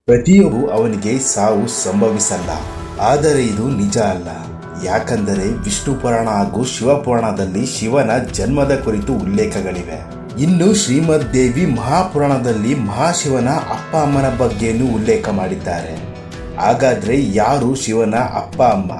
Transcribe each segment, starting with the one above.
ಪ್ರತಿಯೊಬ್ಬರು ಅವನಿಗೆ ಸಾವು ಸಂಭವಿಸಲ್ಲ. ಆದರೆ ಇದು ನಿಜ ಅಲ್ಲ. ಯಾಕಂದರೆ ವಿಷ್ಣು ಪುರಾಣ ಹಾಗೂ ಶಿವಪುರಾಣದಲ್ಲಿ ಶಿವನ ಜನ್ಮದ ಕುರಿತು ಉಲ್ಲೇಖಗಳಿವೆ. ಇನ್ನು ಶ್ರೀಮದ್ ದೇವಿ ಮಹಾಪುರಾಣದಲ್ಲಿ ಮಹಾಶಿವನ ಅಪ್ಪ ಅಮ್ಮನ ಬಗ್ಗೆಯೂ ಉಲ್ಲೇಖ ಮಾಡಿದ್ದಾರೆ. ಹಾಗಾದ್ರೆ ಯಾರು ಶಿವನ ಅಪ್ಪ ಅಮ್ಮ?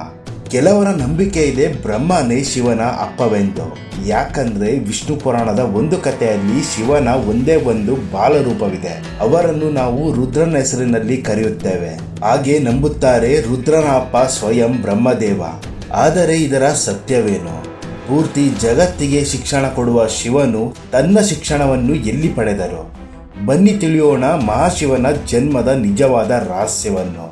ಕೆಲವರ ನಂಬಿಕೆ ಇದೆ ಬ್ರಹ್ಮನೇ ಶಿವನ ಅಪ್ಪವೆಂದು. ಯಾಕಂದ್ರೆ ವಿಷ್ಣು ಪುರಾಣದ ಒಂದು ಕಥೆಯಲ್ಲಿ ಶಿವನ ಒಂದೇ ಒಂದು ಬಾಲರೂಪವಿದೆ. ಅವರನ್ನು ನಾವು ರುದ್ರನ ಹೆಸರಿನಲ್ಲಿ ಕರೆಯುತ್ತೇವೆ. ಹಾಗೆ ನಂಬುತ್ತಾರೆ ರುದ್ರನ ಅಪ್ಪ ಸ್ವಯಂ ಬ್ರಹ್ಮದೇವ. ಆದರೆ ಇದರ ಸತ್ಯವೇನು? ಪೂರ್ತಿ ಜಗತ್ತಿಗೆ ಶಿಕ್ಷಣ ಕೊಡುವ ಶಿವನು ತನ್ನ ಶಿಕ್ಷಣವನ್ನು ಎಲ್ಲಿ ಪಡೆದರು? ಬನ್ನಿ ತಿಳಿಯೋಣ ಮಹಾಶಿವನ ಜನ್ಮದ ನಿಜವಾದ ರಹಸ್ಯವನ್ನು.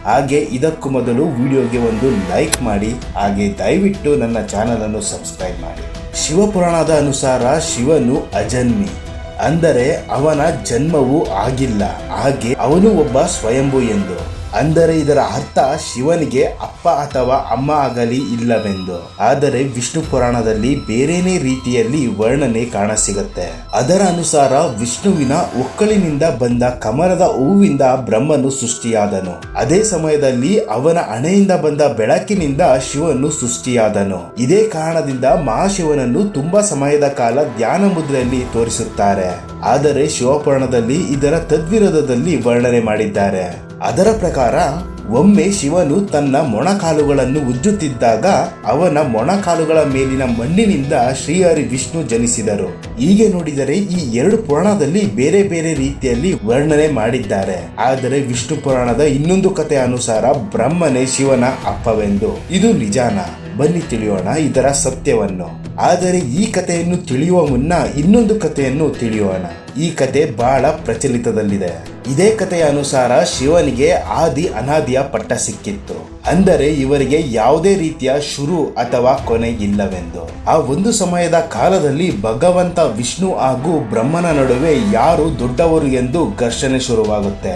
ಹಾಗೆ ಇದಕ್ಕೂ ಮೊದಲು ವಿಡಿಯೋಗೆ ಒಂದು ಲೈಕ್ ಮಾಡಿ, ಹಾಗೆ ದಯವಿಟ್ಟು ನನ್ನ ಚಾನಲ್ ಅನ್ನು ಸಬ್ಸ್ಕ್ರೈಬ್ ಮಾಡಿ. ಶಿವಪುರಾಣದ ಅನುಸಾರ ಶಿವನು ಅಜನ್ಮಿ, ಅಂದರೆ ಅವನ ಜನ್ಮವೂ ಆಗಿಲ್ಲ. ಹಾಗೆ ಅವನು ಒಬ್ಬ ಸ್ವಯಂಭೂ ಎಂದು. ಅಂದರೆ ಇದರ ಅರ್ಥ ಶಿವನಿಗೆ ಅಪ್ಪ ಅಥವಾ ಅಮ್ಮ ಆಗಲಿ ಇಲ್ಲವೆಂದು. ಆದರೆ ವಿಷ್ಣು ಪುರಾಣದಲ್ಲಿ ಬೇರೆನೇ ರೀತಿಯಲ್ಲಿ ವರ್ಣನೆ ಕಾಣಸಿಗುತ್ತೆ. ಅದರ ಅನುಸಾರ ವಿಷ್ಣುವಿನ ಒಕ್ಕಳಿನಿಂದ ಬಂದ ಕಮಲದ ಹೂವಿಂದ ಬ್ರಹ್ಮನು ಸೃಷ್ಟಿಯಾದನು. ಅದೇ ಸಮಯದಲ್ಲಿ ಅವನ ಹಣೆಯಿಂದ ಬಂದ ಬೆಳಕಿನಿಂದ ಶಿವನು ಸೃಷ್ಟಿಯಾದನು. ಇದೇ ಕಾರಣದಿಂದ ಮಹಾಶಿವನನ್ನು ತುಂಬಾ ಸಮಯದ ಕಾಲ ಧ್ಯಾನ ಮುದ್ರೆಯಲ್ಲಿ ತೋರಿಸುತ್ತಾರೆ. ಆದರೆ ಶಿವಪುರಾಣದಲ್ಲಿ ಇದರ ತದ್ವಿರೋಧದಲ್ಲಿ ವರ್ಣನೆ ಮಾಡಿದ್ದಾರೆ. ಅದರ ಪ್ರಕಾರ ಒಮ್ಮೆ ಶಿವನು ತನ್ನ ಮೊಣಕಾಲುಗಳನ್ನು ಉಜ್ಜುತ್ತಿದ್ದಾಗ ಅವನ ಮೊಣಕಾಲುಗಳ ಮೇಲಿನ ಮಣ್ಣಿನಿಂದ ಶ್ರೀಹರಿ ವಿಷ್ಣು ಜನಿಸಿದರು. ಹೀಗೆ ನೋಡಿದರೆ ಈ ಎರಡು ಪುರಾಣದಲ್ಲಿ ಬೇರೆ ಬೇರೆ ರೀತಿಯಲ್ಲಿ ವರ್ಣನೆ ಮಾಡಿದ್ದಾರೆ. ಆದರೆ ವಿಷ್ಣು ಪುರಾಣದ ಇನ್ನೊಂದು ಕಥೆಯ ಅನುಸಾರ ಬ್ರಹ್ಮನೇ ಶಿವನ ಅಪ್ಪವೆಂದು. ಇದು ನಿಜಾನ? ಬನ್ನಿ ತಿಳಿಯೋಣ ಇದರ ಸತ್ಯವನ್ನು. ಆದರೆ ಈ ಕಥೆಯನ್ನು ತಿಳಿಯುವ ಮುನ್ನ ಇನ್ನೊಂದು ಕಥೆಯನ್ನು ತಿಳಿಯೋಣ. ಈ ಕಥೆ ಬಹಳ ಪ್ರಚಲಿತದಲ್ಲಿದೆ. ಇದೇ ಕಥೆಯ ಅನುಸಾರ ಶಿವನಿಗೆ ಆದಿ ಅನಾದಿಯ ಪಟ್ಟ ಸಿಕ್ಕಿತ್ತು. ಅಂದರೆ ಇವರಿಗೆ ಯಾವುದೇ ರೀತಿಯ ಶುರು ಅಥವಾ ಕೊನೆ ಇಲ್ಲವೆಂದು. ಆ ಒಂದು ಸಮಯದ ಕಾಲದಲ್ಲಿ ಭಗವಂತ ವಿಷ್ಣು ಹಾಗೂ ಬ್ರಹ್ಮನ ನಡುವೆ ಯಾರು ದೊಡ್ಡವರು ಎಂದು ಘರ್ಷಣೆ ಶುರುವಾಗುತ್ತೆ.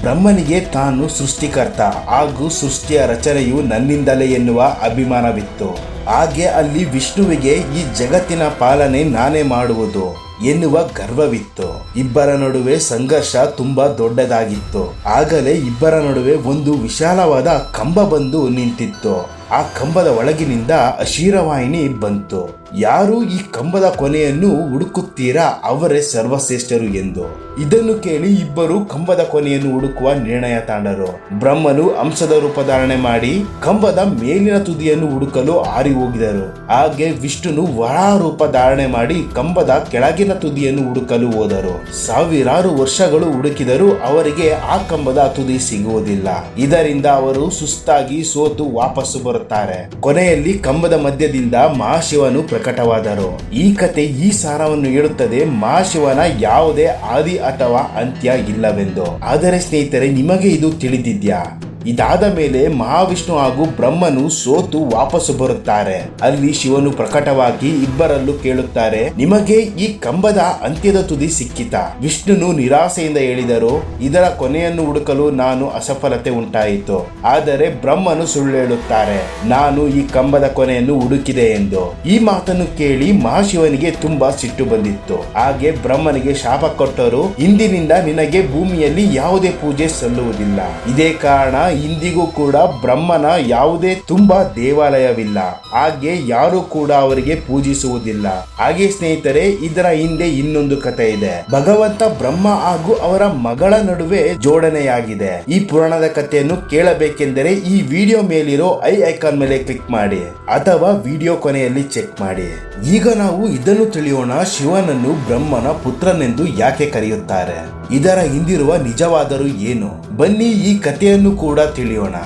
ಬ್ರಹ್ಮನಿಗೆ ತಾನು ಸೃಷ್ಟಿಕರ್ತ ಹಾಗೂ ಸೃಷ್ಟಿಯ ರಚನೆಯು ನನ್ನಿಂದಲೇ ಎನ್ನುವ ಅಭಿಮಾನವಿತ್ತು. ಹಾಗೆ ಅಲ್ಲಿ ವಿಷ್ಣುವಿಗೆ ಈ ಜಗತ್ತಿನ ಪಾಲನೆ ನಾನೇ ಮಾಡುವುದು ಎನ್ನುವ ಗರ್ವವಿತ್ತು. ಇಬ್ಬರ ನಡುವೆ ಸಂಘರ್ಷ ತುಂಬಾ ದೊಡ್ಡದಾಗಿತ್ತು. ಆಗಲೇ ಇಬ್ಬರ ನಡುವೆ ಒಂದು ವಿಶಾಲವಾದ ಕಂಬ ಬಂದು ನಿಂತಿತ್ತು. ಆ ಕಂಬದ ಒಳಗಿನಿಂದ ಅಶೀರವಾಹಿನಿ ಬಂತು. ಯಾರು ಈ ಕಂಬದ ಕೊನೆಯನ್ನು ಹುಡುಕುತ್ತೀರಾ ಅವರೇ ಸರ್ವಶ್ರೇಷ್ಠರು ಎಂದು. ಇದನ್ನು ಕೇಳಿ ಇಬ್ಬರು ಕಂಬದ ಕೊನೆಯನ್ನು ಹುಡುಕುವ ನಿರ್ಣಯ ತಾಂಡರು. ಬ್ರಹ್ಮನು ಅಂಶದ ರೂಪ ಧಾರಣೆ ಮಾಡಿ ಕಂಬದ ಮೇಲಿನ ತುದಿಯನ್ನು ಹುಡುಕಲು ಹಾರಿ ಹೋಗಿದರು. ಹಾಗೆ ವಿಷ್ಣುನು ವರಾಹ ರೂಪ ಧಾರಣೆ ಮಾಡಿ ಕಂಬದ ಕೆಳಗಿನ ತುದಿಯನ್ನು ಹುಡುಕಲು ಹೋದರು. ಸಾವಿರಾರು ವರ್ಷಗಳು ಹುಡುಕಿದರೂ ಅವರಿಗೆ ಆ ಕಂಬದ ತುದಿ ಸಿಗುವುದಿಲ್ಲ. ಇದರಿಂದ ಅವರು ಸುಸ್ತಾಗಿ ಸೋತು ವಾಪಸ್ಸು ಬರುತ್ತಾರೆ. ಕೊನೆಯಲ್ಲಿ ಕಂಬದ ಮಧ್ಯದಿಂದ ಮಹಾಶಿವನು ಪ್ರಕಟವಾದರು. ಈ ಕತೆ ಈ ಸಾರವನ್ನು ಹೇಳುತ್ತದೆ, ಮಹಾಶಿವನ ಯಾವುದೇ ಆದಿ ಅಥವಾ ಅಂತ್ಯ ಇಲ್ಲವೆಂದು. ಆದರೆ ಸ್ನೇಹಿತರೆ, ನಿಮಗೆ ಇದು ತಿಳಿದಿದ್ಯಾ? ಇದಾದ ಮೇಲೆ ಮಹಾವಿಷ್ಣು ಹಾಗೂ ಬ್ರಹ್ಮನು ಸೋತು ವಾಪಸ್ಸು ಬರುತ್ತಾರೆ. ಅಲ್ಲಿ ಶಿವನು ಪ್ರಕಟವಾಗಿ ಇಬ್ಬರಲ್ಲೂ ಕೇಳುತ್ತಾರೆ, ನಿಮಗೆ ಈ ಕಂಬದ ಅಂತ್ಯದ ತುದಿ ಸಿಕ್ಕಿತಾ? ವಿಷ್ಣುನು ನಿರಾಸೆಯಿಂದ ಹೇಳಿದರು, ಇದರ ಕೊನೆಯನ್ನು ಹುಡುಕಲು ನಾನು ಅಸಫಲತೆ ಉಂಟಾಯಿತು. ಆದರೆ ಬ್ರಹ್ಮನು ಸುಳ್ಳು ಹೇಳುತ್ತಾರೆ, ನಾನು ಈ ಕಂಬದ ಕೊನೆಯನ್ನು ಹುಡುಕಿದೆ ಎಂದು. ಈ ಮಾತನ್ನು ಕೇಳಿ ಮಹಾಶಿವನಿಗೆ ತುಂಬಾ ಸಿಟ್ಟು ಬಂದಿತ್ತು. ಹಾಗೆ ಬ್ರಹ್ಮನಿಗೆ ಶಾಪ ಕೊಟ್ಟರು, ಇಂದಿನಿಂದ ನಿನಗೆ ಭೂಮಿಯಲ್ಲಿ ಯಾವುದೇ ಪೂಜೆ ಸಲ್ಲುವುದಿಲ್ಲ. ಇದೇ ಕಾರಣ ಇಂದಿಗೂ ಕೂಡ ಬ್ರಹ್ಮನ ಯಾವುದೇ ತುಂಬಾ ದೇವಾಲಯವಿಲ್ಲ. ಹಾಗೆ ಯಾರು ಕೂಡ ಅವರಿಗೆ ಪೂಜಿಸುವುದಿಲ್ಲ. ಹಾಗೆ ಸ್ನೇಹಿತರೆ, ಇದರ ಹಿಂದೆ ಇನ್ನೊಂದು ಕಥೆ ಇದೆ. ಭಗವಂತ ಬ್ರಹ್ಮ ಹಾಗೂ ಅವರ ಮಗಳ ನಡುವೆ ಜೋಡಣೆಯಾಗಿದೆ. ಈ ಪುರಾಣದ ಕಥೆಯನ್ನು ಕೇಳಬೇಕೆಂದರೆ ಈ ವಿಡಿಯೋ ಮೇಲಿರೋ ಐ ಐಕಾನ್ ಮೇಲೆ ಕ್ಲಿಕ್ ಮಾಡಿ ಅಥವಾ ವಿಡಿಯೋ ಕೊನೆಯಲ್ಲಿ ಚೆಕ್ ಮಾಡಿ. ಈಗ ನಾವು ಇದನ್ನು ತಿಳಿಯೋಣ, ಶಿವನನ್ನು ಬ್ರಹ್ಮನ ಪುತ್ರನೆಂದು ಯಾಕೆ ಕರೆಯುತ್ತಾರೆ? ಇದರ ಹಿಂದಿರುವ ನಿಜವಾದರೂ ಏನು? ಬನ್ನಿ ಈ ಕಥೆಯನ್ನು ಕೂಡ ತಿಳಿಯೋಣ.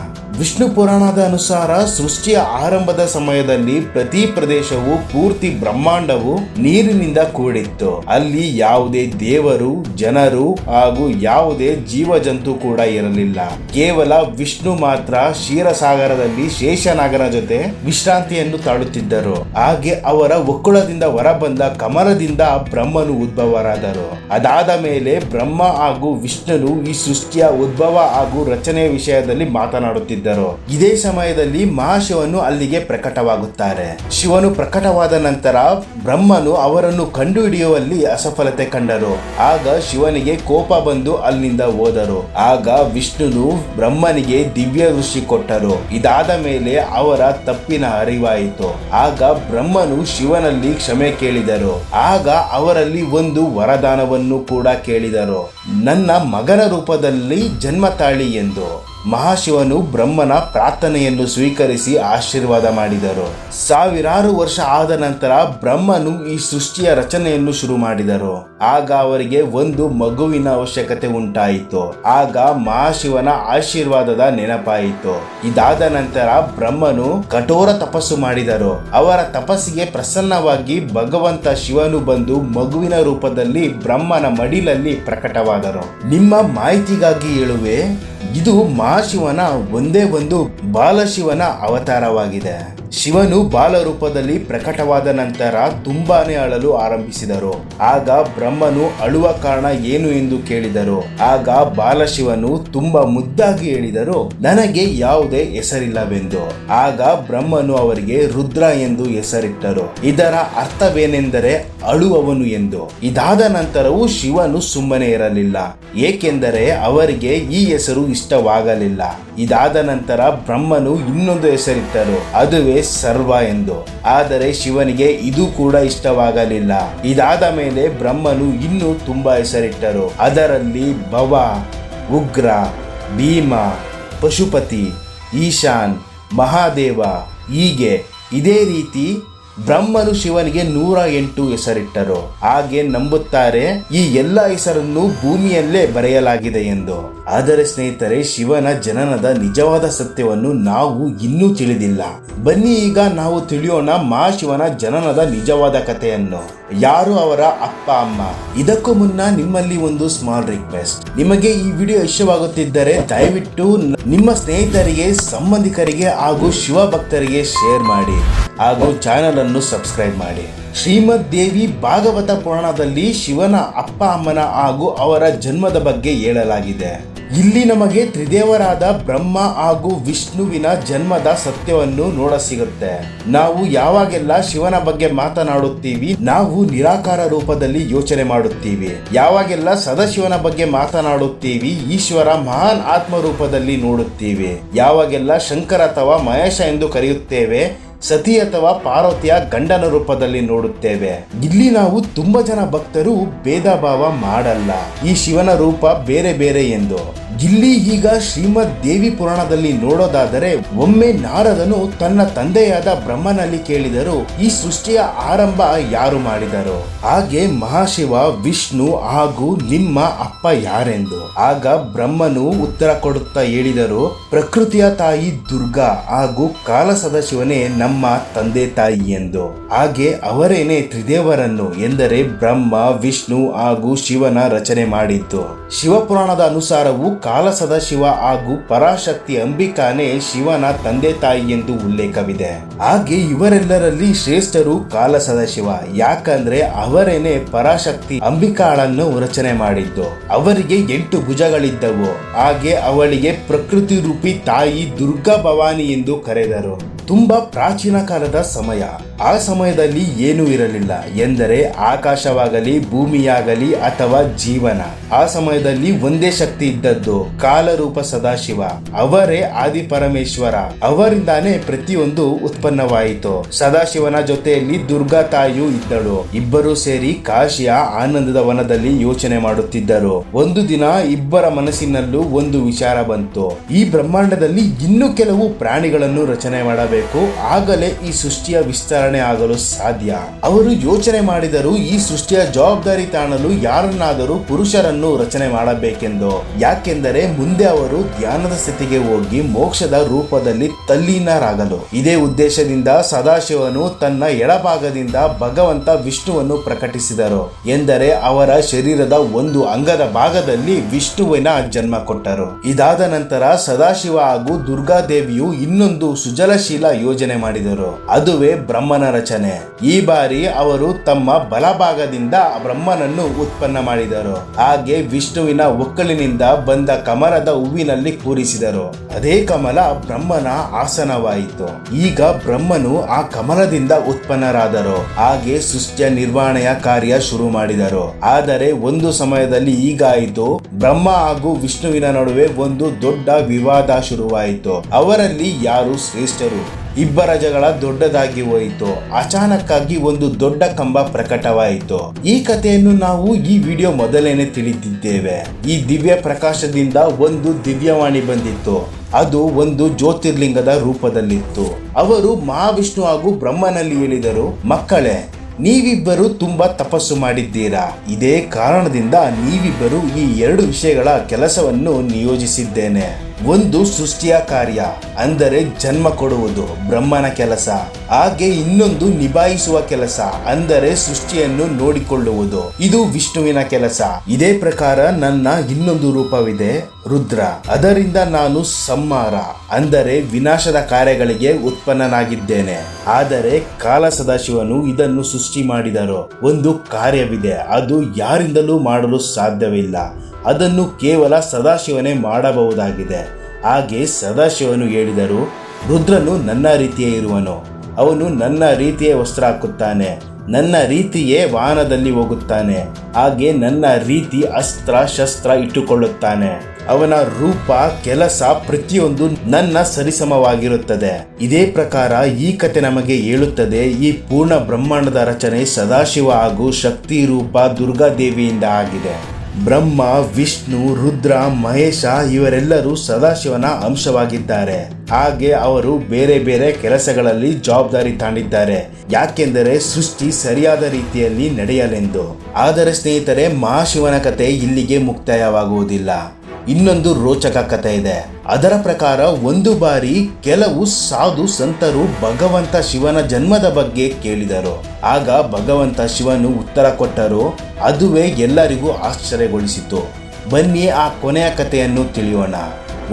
ವಿಷ್ಣು ಪುರಾಣದ ಅನುಸಾರ ಸೃಷ್ಟಿಯ ಆರಂಭದ ಸಮಯದಲ್ಲಿ ಪ್ರತಿ ಪ್ರದೇಶವು ಪೂರ್ತಿ ಬ್ರಹ್ಮಾಂಡವು ನೀರಿನಿಂದ ಕೂಡಿತ್ತು. ಅಲ್ಲಿ ಯಾವುದೇ ದೇವರು, ಜನರು ಹಾಗೂ ಯಾವುದೇ ಜೀವಜಂತು ಕೂಡ ಇರಲಿಲ್ಲ. ಕೇವಲ ವಿಷ್ಣು ಮಾತ್ರ ಕ್ಷೀರಸಾಗರದಲ್ಲಿ ಶೇಷನಾಗನ ಜೊತೆ ವಿಶ್ರಾಂತಿಯನ್ನು ತಾಳುತ್ತಿದ್ದರು. ಹಾಗೆ ಅವರ ಒಕ್ಕುಳದಿಂದ ಹೊರಬಂದ ಕಮಲದಿಂದ ಬ್ರಹ್ಮನು ಉದ್ಭವರಾದರು. ಅದಾದ ಮೇಲೆ ಬ್ರಹ್ಮ ಹಾಗೂ ವಿಷ್ಣುನು ಈ ಸೃಷ್ಟಿಯ ಉದ್ಭವ ಹಾಗೂ ರಚನೆಯ ವಿಷಯದಲ್ಲಿ ಮಾತನಾಡುತ್ತಿದ್ದರು. ಮಾಡುತ್ತಿದ್ದರು. ಇದೇ ಸಮಯದಲ್ಲಿ ಮಹಾಶಿವನು ಅಲ್ಲಿಗೆ ಪ್ರಕಟವಾಗುತ್ತಾರೆ. ಶಿವನು ಪ್ರಕಟವಾದ ನಂತರ ಬ್ರಹ್ಮನು ಅವರನ್ನು ಕಂಡುಹಿಡಿಯುವಲ್ಲಿ ಅಸಫಲತೆ ಕಂಡರು. ಆಗ ಶಿವನಿಗೆ ಕೋಪ ಬಂದು ಅಲ್ಲಿಂದ ಹೋದರು. ಆಗ ವಿಷ್ಣುನು ಬ್ರಹ್ಮನಿಗೆ ದಿವ್ಯ ದೃಷ್ಟಿ ಕೊಟ್ಟರು. ಇದಾದ ಮೇಲೆ ಅವರ ತಪ್ಪಿನ ಅರಿವಾಯಿತು. ಆಗ ಬ್ರಹ್ಮನು ಶಿವನಲ್ಲಿ ಕ್ಷಮೆ ಕೇಳಿದರು. ಆಗ ಅವರಲ್ಲಿ ಒಂದು ವರದಾನವನ್ನು ಕೂಡ ಕೇಳಿದರು, ನನ್ನ ಮಗನ ರೂಪದಲ್ಲಿ ಜನ್ಮ ತಾಳಿ ಎಂದು. ಮಹಾಶಿವನು ಬ್ರಹ್ಮನ ಪ್ರಾರ್ಥನೆಯನ್ನು ಸ್ವೀಕರಿಸಿ ಆಶೀರ್ವಾದ ಮಾಡಿದರು. ಸಾವಿರಾರು ವರ್ಷ ಆದ ನಂತರ ಬ್ರಹ್ಮನು ಈ ಸೃಷ್ಟಿಯ ರಚನೆಯನ್ನು ಶುರು ಮಾಡಿದರು. ಆಗ ಅವರಿಗೆ ಒಂದು ಮಗುವಿನ ಅವಶ್ಯಕತೆ ಉಂಟಾಯಿತು. ಆಗ ಮಹಾಶಿವನ ಆಶೀರ್ವಾದದ ನೆನಪಾಯಿತು. ಇದಾದ ನಂತರ ಬ್ರಹ್ಮನು ಕಠೋರ ತಪಸ್ಸು ಮಾಡಿದರು. ಅವರ ತಪಸ್ಸಿಗೆ ಪ್ರಸನ್ನವಾಗಿ ಭಗವಂತ ಶಿವನು ಬಂದು ಮಗುವಿನ ರೂಪದಲ್ಲಿ ಬ್ರಹ್ಮನ ಮಡಿಲಲ್ಲಿ ಪ್ರಕಟವಾದರು. ನಿಮ್ಮ ಮಾಹಿತಿಗಾಗಿ ಹೇಳುವೆ, ಇದು ಮಹಾಶಿವನ ಒಂದೇ ಒಂದು ಬಾಲಶಿವನ ಅವತಾರವಾಗಿದೆ. ಶಿವನು ಬಾಲ ರೂಪದಲ್ಲಿ ಪ್ರಕಟವಾದ ನಂತರ ತುಂಬಾನೇ ಅಳಲು ಆರಂಭಿಸಿದರು. ಆಗ ಬ್ರಹ್ಮನು ಅಳುವ ಕಾರಣ ಏನು ಎಂದು ಕೇಳಿದರು. ಆಗ ಬಾಲಶಿವನು ತುಂಬಾ ಮುದ್ದಾಗಿ ಹೇಳಿದರು, ನನಗೆ ಯಾವುದೇ ಹೆಸರಿಲ್ಲವೆಂದು. ಆಗ ಬ್ರಹ್ಮನು ಅವರಿಗೆ ರುದ್ರ ಎಂದು ಹೆಸರಿಟ್ಟರು. ಇದರ ಅರ್ಥವೇನೆಂದರೆ ಅಳುವವನು ಎಂದು. ಇದಾದ ನಂತರವೂ ಶಿವನು ಸುಮ್ಮನೆ ಇರಲಿಲ್ಲ, ಏಕೆಂದರೆ ಅವರಿಗೆ ಈ ಹೆಸರು ಇಷ್ಟವಾಗಲಿಲ್ಲ. ಇದಾದ ನಂತರ ಬ್ರಹ್ಮನು ಇನ್ನೊಂದು ಹೆಸರಿಟ್ಟರು, ಅದುವೇ ಸರ್ವ ಎಂದು. ಆದರೆ ಶಿವನಿಗೆ ಇದು ಕೂಡ ಇಷ್ಟವಾಗಲಿಲ್ಲ. ಇದಾದ ಮೇಲೆ ಬ್ರಹ್ಮನು ಇನ್ನೂ ತುಂಬಾ ಹೆಸರಿಟ್ಟರು. ಅದರಲ್ಲಿ ಭವ, ಉಗ್ರ, ಭೀಮ, ಪಶುಪತಿ, ಈಶಾನ್, ಮಹಾದೇವ, ಹೀಗೆ ಇದೇ ರೀತಿ ಬ್ರಹ್ಮನು ಶಿವನಿಗೆ 108 ಹೆಸರಿಟ್ಟರು. ಹಾಗೆ ನಂಬುತ್ತಾರೆ ಈ ಎಲ್ಲ ಹೆಸರನ್ನು ಭೂಮಿಯಲ್ಲೇ ಬರೆಯಲಾಗಿದೆ ಎಂದು. ಆದರೆ ಸ್ನೇಹಿತರೆ, ಶಿವನ ಜನನದ ನಿಜವಾದ ಸತ್ಯವನ್ನು ನಾವು ಇನ್ನೂ ತಿಳಿದಿಲ್ಲ. ಬನ್ನಿ ಈಗ ನಾವು ತಿಳಿಯೋಣ ಮಹಾಶಿವನ ಜನನದ ನಿಜವಾದ ಕಥೆಯನ್ನು. ಯಾರು ಅವರ ಅಪ್ಪ ಅಮ್ಮ? ಇದಕ್ಕೂ ಮುನ್ನ ನಿಮ್ಮಲ್ಲಿ ಒಂದು ಸ್ಮಾಲ್ ರಿಕ್ವೆಸ್ಟ್, ನಿಮಗೆ ಈ ವಿಡಿಯೋ ಇಷ್ಟವಾಗುತ್ತಿದ್ದರೆ ದಯವಿಟ್ಟು ನಿಮ್ಮ ಸ್ನೇಹಿತರಿಗೆ, ಸಂಬಂಧಿಕರಿಗೆ ಹಾಗೂ ಶಿವ ಭಕ್ತರಿಗೆ ಶೇರ್ ಮಾಡಿ ಹಾಗೂ ಚಾನೆಲ್ ಅನ್ನು ಸಬ್ಸ್ಕ್ರೈಬ್ ಮಾಡಿ. ಶ್ರೀಮದ್ ದೇವಿ ಭಾಗವತ ಪುರಾಣದಲ್ಲಿ ಶಿವನ ಅಪ್ಪ ಅಮ್ಮನ ಹಾಗೂ ಅವರ ಜನ್ಮದ ಬಗ್ಗೆ ಹೇಳಲಾಗಿದೆ. ಇಲ್ಲಿ ನಮಗೆ ತ್ರಿದೇವರಾದ ಬ್ರಹ್ಮ ಹಾಗೂ ವಿಷ್ಣುವಿನ ಜನ್ಮದ ಸತ್ಯವನ್ನು ನೋಡಸಿಗುತ್ತೆ. ನಾವು ಯಾವಾಗೆಲ್ಲ ಶಿವನ ಬಗ್ಗೆ ಮಾತನಾಡುತ್ತೀವಿ, ನಾವು ನಿರಾಕಾರ ರೂಪದಲ್ಲಿ ಯೋಚನೆ ಮಾಡುತ್ತೀವಿ. ಯಾವಾಗೆಲ್ಲ ಸದಾಶಿವನ ಬಗ್ಗೆ ಮಾತನಾಡುತ್ತೀವಿ, ಈಶ್ವರ ಮಹಾನ್ ಆತ್ಮ ರೂಪದಲ್ಲಿ ನೋಡುತ್ತೀವಿ. ಯಾವಾಗೆಲ್ಲ ಶಂಕರ ಅಥವಾ ಮಹೇಶ ಎಂದು ಕರೆಯುತ್ತೇವೆ, ಸತಿ ಅಥವಾ ಪಾರ್ವತಿಯ ಗಂಡನ ರೂಪದಲ್ಲಿ ನೋಡುತ್ತೇವೆ. ಇಲ್ಲಿ ನಾವು ತುಂಬಾ ಜನ ಭಕ್ತರು ಭೇದ ಭಾವ ಮಾಡಲ್ಲ, ಈ ಶಿವನ ರೂಪ ಬೇರೆ ಬೇರೆ ಎಂದು. ಇಲ್ಲಿ ಈಗ ಶ್ರೀಮದ್ ದೇವಿ ಪುರಾಣದಲ್ಲಿ ನೋಡೋದಾದರೆ, ಒಮ್ಮೆ ನಾರದನು ತನ್ನ ತಂದೆಯಾದ ಬ್ರಹ್ಮನಲ್ಲಿ ಕೇಳಿದರು, ಈ ಸೃಷ್ಟಿಯ ಆರಂಭ ಯಾರು ಮಾಡಿದರು? ಹಾಗೆ ಮಹಾಶಿವ, ವಿಷ್ಣು ಹಾಗೂ ನಿಮ್ಮ ಅಪ್ಪ ಯಾರೆಂದು. ಆಗ ಬ್ರಹ್ಮನು ಉತ್ತರ ಕೊಡುತ್ತಾ ಹೇಳಿದರು, ಪ್ರಕೃತಿಯ ತಾಯಿ ದುರ್ಗಾ ಹಾಗೂ ಕಾಲ ಸದಾಶಿವನೇ ನಮ್ಮ ತಂದೆ ತಾಯಿ ಎಂದು. ಹಾಗೆ ಅವರೇನೆ ತ್ರಿದೇವರನ್ನು ಎಂದರೆ ಬ್ರಹ್ಮ, ವಿಷ್ಣು ಹಾಗೂ ಶಿವನ ರಚನೆ ಮಾಡಿದ್ದು. ಶಿವಪುರಾಣದ ಅನುಸಾರವು ಕಾಲ ಸದಾಶಿವ ಹಾಗೂ ಪರಾಶಕ್ತಿ ಅಂಬಿಕಾನೇ ಶಿವನ ತಂದೆ ತಾಯಿ ಎಂದು ಉಲ್ಲೇಖವಿದೆ. ಹಾಗೆ ಇವರೆಲ್ಲರಲ್ಲಿ ಶ್ರೇಷ್ಠರು ಕಾಲ ಸದಾಶಿವ, ಯಾಕಂದ್ರೆ ಅವರೇನೆ ಪರಾಶಕ್ತಿ ಅಂಬಿಕಾಳನ್ನು ರಚನೆ ಮಾಡಿದ್ದು. ಅವರಿಗೆ 8 ಭುಜಗಳಿದ್ದವು. ಹಾಗೆ ಅವಳಿಗೆ ಪ್ರಕೃತಿ ರೂಪಿ ತಾಯಿ ದುರ್ಗಾ ಭವಾನಿ ಎಂದು ಕರೆದರು. ತುಂಬಾ ಪ್ರಾಚೀನ ಕಾಲದ ಸಮಯ. ಆ ಸಮಯದಲ್ಲಿ ಏನೂ ಇರಲಿಲ್ಲ, ಎಂದರೆ ಆಕಾಶವಾಗಲಿ ಭೂಮಿಯಾಗಲಿ ಅಥವಾ ಜೀವನ. ಆ ಸಮಯದಲ್ಲಿ ಒಂದೇ ಶಕ್ತಿ ಇದ್ದದ್ದು, ಕಾಲರೂಪ ಸದಾಶಿವ. ಅವರೇ ಆದಿ ಪರಮೇಶ್ವರ. ಅವರಿಂದಾನೇ ಪ್ರತಿಯೊಂದು ಉತ್ಪನ್ನವಾಯಿತು. ಸದಾಶಿವನ ಜೊತೆಯಲ್ಲಿ ದುರ್ಗಾ ತಾಯಿಯೂ ಇದ್ದಳು. ಇಬ್ಬರು ಸೇರಿ ಕಾಶಿಯ ಆನಂದದ ವನದಲ್ಲಿ ಯೋಚನೆ ಮಾಡುತ್ತಿದ್ದರು. ಒಂದು ದಿನ ಇಬ್ಬರ ಮನಸ್ಸಿನಲ್ಲೂ ಒಂದು ವಿಚಾರ ಬಂತು, ಈ ಬ್ರಹ್ಮಾಂಡದಲ್ಲಿ ಇನ್ನೂ ಕೆಲವು ಪ್ರಾಣಿಗಳನ್ನು ರಚನೆ ಮಾಡಬೇಕು, ಆಗಲೇ ಈ ಸೃಷ್ಟಿಯ ವಿಸ್ತರಣೆ ಆಗಲು ಸಾಧ್ಯ. ಅವರು ಯೋಚನೆ ಮಾಡಿದರು, ಈ ಸೃಷ್ಟಿಯ ಜವಾಬ್ದಾರಿ ತಾಣಲು ಯಾರನ್ನಾದರೂ ಪುರುಷರನ್ನು ರಚನೆ ಮಾಡಬೇಕೆಂದು. ಯಾಕೆಂದರೆ ಮುಂದೆ ಅವರು ಧ್ಯಾನದ ಸ್ಥಿತಿಗೆ ಹೋಗಿ ಮೋಕ್ಷದ ರೂಪದಲ್ಲಿ ತಲ್ಲೀನರಾಗಲು. ಇದೇ ಉದ್ದೇಶದಿಂದ ಸದಾಶಿವನು ತನ್ನ ಎಡಭಾಗದಿಂದ ಭಗವಂತ ವಿಷ್ಣುವನ್ನು ಪ್ರಕಟಿಸಿದರು. ಎಂದರೆ ಅವರ ಶರೀರದ ಒಂದು ಅಂಗದ ಭಾಗದಲ್ಲಿ ವಿಷ್ಣುವಿನ ಜನ್ಮ ಕೊಟ್ಟರು. ಇದಾದ ನಂತರ ಸದಾಶಿವ ಹಾಗೂ ದುರ್ಗಾದೇವಿಯು ಇನ್ನೊಂದು ಸುಜಲಶೀಲ ಯೋಜನೆ ಮಾಡಿದರು. ಅದುವೇ ಬ್ರಹ್ಮನ ರಚನೆ. ಈ ಬಾರಿ ಅವರು ತಮ್ಮ ಬಲಭಾಗದಿಂದ ಬ್ರಹ್ಮನನ್ನು ಉತ್ಪನ್ನ ಮಾಡಿದರು. ಹಾಗೆ ವಿಷ್ಣುವಿನ ಒಕ್ಕಲಿನಿಂದ ಬಂದ ಕಮಲದ ಹೂವಿನಲ್ಲಿ ಕೂರಿಸಿದರು. ಅದೇ ಕಮಲ ಬ್ರಹ್ಮನ ಆಸನವಾಯಿತು. ಈಗ ಬ್ರಹ್ಮನು ಆ ಕಮಲದಿಂದ ಉತ್ಪನ್ನರಾದರು. ಹಾಗೆ ಸೃಷ್ಟಿಯ ನಿರ್ವಹಣೆಯ ಕಾರ್ಯ ಶುರು ಮಾಡಿದರು. ಆದರೆ ಒಂದು ಸಮಯದಲ್ಲಿ ಹೀಗಾಯಿತು, ಬ್ರಹ್ಮ ಹಾಗೂ ವಿಷ್ಣುವಿನ ನಡುವೆ ಒಂದು ದೊಡ್ಡ ವಿವಾದ ಶುರುವಾಯಿತು. ಅವರಲ್ಲಿ ಯಾರು ಶ್ರೇಷ್ಠರು? ಇಬ್ಬರ ಜಗಳ ದೊಡ್ಡದಾಗಿ ಹೋಯಿತು. ಅಚಾನಕ್ಕಾಗಿ ಒಂದು ದೊಡ್ಡ ಕಂಬ ಪ್ರಕಟವಾಯಿತು. ಈ ಕಥೆಯನ್ನು ನಾವು ಈ ವಿಡಿಯೋ ಮೊದಲೇನೆ ತಿಳಿದಿದ್ದೇವೆ. ಈ ದಿವ್ಯ ಪ್ರಕಾಶದಿಂದ ಒಂದು ದಿವ್ಯವಾಣಿ ಬಂದಿತ್ತು. ಅದು ಒಂದು ಜ್ಯೋತಿರ್ಲಿಂಗದ ರೂಪದಲ್ಲಿತ್ತು. ಅವರು ಮಹಾವಿಷ್ಣು ಹಾಗೂ ಬ್ರಹ್ಮನಲ್ಲಿ ಹೇಳಿದರು, ಮಕ್ಕಳೇ, ನೀವಿಬ್ಬರು ತುಂಬಾ ತಪಸ್ಸು ಮಾಡಿದ್ದೀರಾ. ಇದೇ ಕಾರಣದಿಂದ ನೀವಿಬ್ಬರು ಈ ಎರಡು ವಿಷಯಗಳ ಕೆಲಸವನ್ನು ನಿಯೋಜಿಸಿದ್ದೇನೆ. ಒಂದು ಸೃಷ್ಟಿಯ ಕಾರ್ಯ, ಅಂದರೆ ಜನ್ಮ ಕೊಡುವುದು ಬ್ರಹ್ಮನ ಕೆಲಸ. ಹಾಗೆ ಇನ್ನೊಂದು ನಿಭಾಯಿಸುವ ಕೆಲಸ, ಅಂದರೆ ಸೃಷ್ಟಿಯನ್ನು ನೋಡಿಕೊಳ್ಳುವುದು, ಇದು ವಿಷ್ಣುವಿನ ಕೆಲಸ. ಇದೇ ಪ್ರಕಾರ ನನ್ನ ಇನ್ನೊಂದು ರೂಪವಿದೆ, ರುದ್ರ. ಅದರಿಂದ ನಾನು ಸಂಹಾರ, ಅಂದರೆ ವಿನಾಶದ ಕಾರ್ಯಗಳಿಗೆ ಉತ್ಪನ್ನನಾಗಿದ್ದೇನೆ. ಆದರೆ ಕಾಲ ಸದಾಶಿವನು ಇದನ್ನು ಸೃಷ್ಟಿ ಮಾಡಿದರು. ಒಂದು ಕಾರ್ಯವಿದೆ, ಅದು ಯಾರಿಂದಲೂ ಮಾಡಲು ಸಾಧ್ಯವಿಲ್ಲ. ಅದನ್ನು ಕೇವಲ ಸದಾಶಿವನೇ ಮಾಡಬಹುದಾಗಿದೆ. ಹಾಗೆ ಸದಾಶಿವನು ಹೇಳಿದರು, ರುದ್ರನು ನನ್ನ ರೀತಿಯೇ ಇರುವನು. ಅವನು ನನ್ನ ರೀತಿಯೇ ವಸ್ತ್ರ ಹಾಕುತ್ತಾನೆ, ನನ್ನ ರೀತಿಯೇ ವಾಹನದಲ್ಲಿ ಹೋಗುತ್ತಾನೆ. ಹಾಗೆ ನನ್ನ ರೀತಿ ಅಸ್ತ್ರ ಶಸ್ತ್ರ ಇಟ್ಟುಕೊಳ್ಳುತ್ತಾನೆ. ಅವನ ರೂಪ, ಕೆಲಸ ಪ್ರತಿಯೊಂದು ನನ್ನ ಸರಿಸಮವಾಗಿರುತ್ತದೆ. ಇದೇ ಪ್ರಕಾರ ಈ ಕಥೆ ನಮಗೆ ಹೇಳುತ್ತದೆ, ಈ ಪೂರ್ಣ ಬ್ರಹ್ಮಾಂಡದ ರಚನೆ ಸದಾಶಿವ ಹಾಗೂ ಶಕ್ತಿ ರೂಪ ದುರ್ಗಾದೇವಿಯಿಂದ ಆಗಿದೆ. ಬ್ರಹ್ಮ, ವಿಷ್ಣು, ರುದ್ರ, ಮಹೇಶ ಇವರೆಲ್ಲರೂ ಸದಾಶಿವನ ಅಂಶವಾಗಿದ್ದಾರೆ. ಹಾಗೆ ಅವರು ಬೇರೆ ಬೇರೆ ಕೆಲಸಗಳಲ್ಲಿ ಜವಾಬ್ದಾರಿ ತಾಂಡಿದ್ದಾರೆ, ಯಾಕೆಂದರೆ ಸೃಷ್ಟಿ ಸರಿಯಾದ ರೀತಿಯಲ್ಲಿ ನಡೆಯಲೆಂದು. ಆದರೆ ಸ್ನೇಹಿತರೆ, ಮಹಾಶಿವನ ಕಥೆ ಇಲ್ಲಿಗೆ ಮುಕ್ತಾಯವಾಗುವುದಿಲ್ಲ. ಇನ್ನೊಂದು ರೋಚಕ ಕಥೆ ಇದೆ. ಅದರ ಪ್ರಕಾರ ಒಂದು ಬಾರಿ ಕೆಲವು ಸಾಧು ಸಂತರು ಭಗವಂತ ಶಿವನ ಜನ್ಮದ ಬಗ್ಗೆ ಕೇಳಿದರು. ಆಗ ಭಗವಂತ ಶಿವನು ಉತ್ತರ ಕೊಟ್ಟರು. ಅದುವೇ ಎಲ್ಲರಿಗೂ ಆಶ್ಚರ್ಯಗೊಳಿಸಿತು. ಬನ್ನಿ ಆ ಕೊನೆಯ ಕಥೆಯನ್ನು ತಿಳಿಯೋಣ.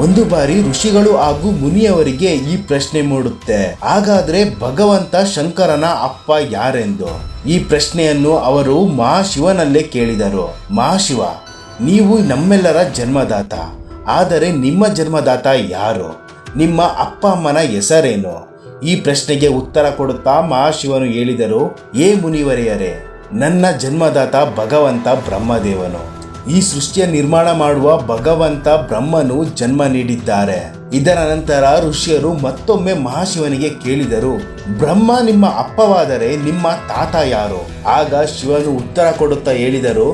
ಒಂದು ಬಾರಿ ಋಷಿಗಳು ಹಾಗೂ ಮುನಿಯವರಿಗೆ ಈ ಪ್ರಶ್ನೆ ಮೂಡುತ್ತೆ, ಹಾಗಾದ್ರೆ ಭಗವಂತ ಶಂಕರನ ಅಪ್ಪ ಯಾರೆಂದು. ಈ ಪ್ರಶ್ನೆಯನ್ನು ಅವರು ಮಹಾಶಿವನಲ್ಲೇ ಕೇಳಿದರು. ಮಹಾಶಿವ, ನೀವು ನಮ್ಮೆಲ್ಲರ ಜನ್ಮದಾತ, ಆದರೆ ನಿಮ್ಮ ಜನ್ಮದಾತ ಯಾರು? ನಿಮ್ಮ ಅಪ್ಪ ಅಮ್ಮನ ಹೆಸರೇನು? ಈ ಪ್ರಶ್ನೆಗೆ ಉತ್ತರ ಕೊಡುತ್ತಾ ಮಹಾಶಿವನು ಹೇಳಿದರು, ಏ ಮುನಿವರೆಯರೇ, ನನ್ನ ಜನ್ಮದಾತ ಭಗವಂತ ಬ್ರಹ್ಮದೇವನು. ಈ ಸೃಷ್ಟಿಯ ನಿರ್ಮಾಣ ಮಾಡುವ ಭಗವಂತ ಬ್ರಹ್ಮನು ಜನ್ಮ ನೀಡಿದ್ದಾರೆ. ಇದರ ನಂತರ ಋಷಿಯರು ಮತ್ತೊಮ್ಮೆ ಮಹಾಶಿವನಿಗೆ ಕೇಳಿದರು, ಬ್ರಹ್ಮ ನಿಮ್ಮ ಅಪ್ಪವಾದರೆ ನಿಮ್ಮ ತಾತ ಯಾರು? ಆಗ ಶಿವನು ಉತ್ತರ ಕೊಡುತ್ತಾ ಹೇಳಿದರು,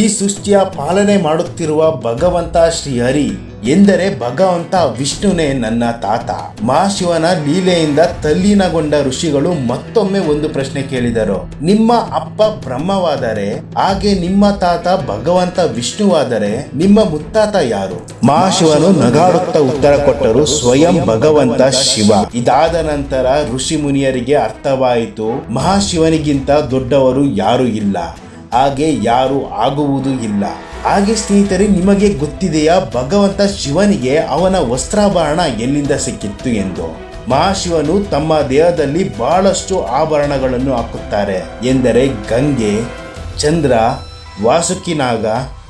ಈ ಸೃಷ್ಟಿಯ ಪಾಲನೆ ಮಾಡುತ್ತಿರುವ ಭಗವಂತ ಶ್ರೀಹರಿ, ಎಂದರೆ ಭಗವಂತ ವಿಷ್ಣುನೇ ನನ್ನ ತಾತ. ಮಹಾಶಿವನ ಲೀಲೆಯಿಂದ ತಲ್ಲೀನಗೊಂಡ ಋಷಿಗಳು ಮತ್ತೊಮ್ಮೆ ಒಂದು ಪ್ರಶ್ನೆ ಕೇಳಿದರು, ನಿಮ್ಮ ಅಪ್ಪ ಬ್ರಹ್ಮವಾದರೆ, ಹಾಗೆ ನಿಮ್ಮ ತಾತ ಭಗವಂತ ವಿಷ್ಣುವಾದರೆ ನಿಮ್ಮ ಮುತ್ತಾತ ಯಾರು? ಮಹಾಶಿವನು ನಗಾಡುತ್ತಾ ಉತ್ತರ ಕೊಟ್ಟರು, ಸ್ವಯಂ ಭಗವಂತ ಶಿವ. ಇದಾದ ನಂತರ ಋಷಿ ಮುನಿಯರಿಗೆ ಅರ್ಥವಾಯಿತು, ಮಹಾಶಿವನಿಗಿಂತ ದೊಡ್ಡವರು ಯಾರು ಇಲ್ಲ, ಹಾಗೆ ಯಾರು ಆಗುವುದೂ ಇಲ್ಲ. ಹಾಗೆ ಸ್ನೇಹಿತರೆ, ನಿಮಗೆ ಗೊತ್ತಿದೆಯಾ ಭಗವಂತ ಶಿವನಿಗೆ ಅವನ ವಸ್ತ್ರಾಭರಣ ಎಲ್ಲಿಂದ ಸಿಕ್ಕಿತ್ತು ಎಂದು? ಮಹಾಶಿವನು ತಮ್ಮ ದೇಹದಲ್ಲಿ ಬಹಳಷ್ಟು ಆಭರಣಗಳನ್ನು ಹಾಕುತ್ತಾರೆ. ಎಂದರೆ ಗಂಗೆ, ಚಂದ್ರ, ವಾಸುಕಿನಾಗ,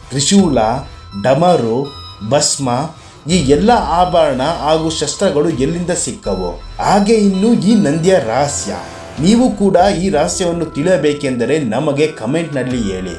ತ್ರಿಶೂಲ, ಡಮರು, ಭಸ್ಮ, ಈ ಎಲ್ಲ ಆಭರಣ ಹಾಗೂ ಶಸ್ತ್ರಗಳು ಎಲ್ಲಿಂದ ಸಿಕ್ಕವು? ಹಾಗೆ ಇನ್ನು ಈ ನಂದಿಯ ರಹಸ್ಯ, ನೀವು ಕೂಡ ಈ ರಹಸ್ಯವನ್ನು ತಿಳಿಯಬೇಕೆಂದರೆ ನಮಗೆ ಕಮೆಂಟ್ನಲ್ಲಿ ಹೇಳಿ.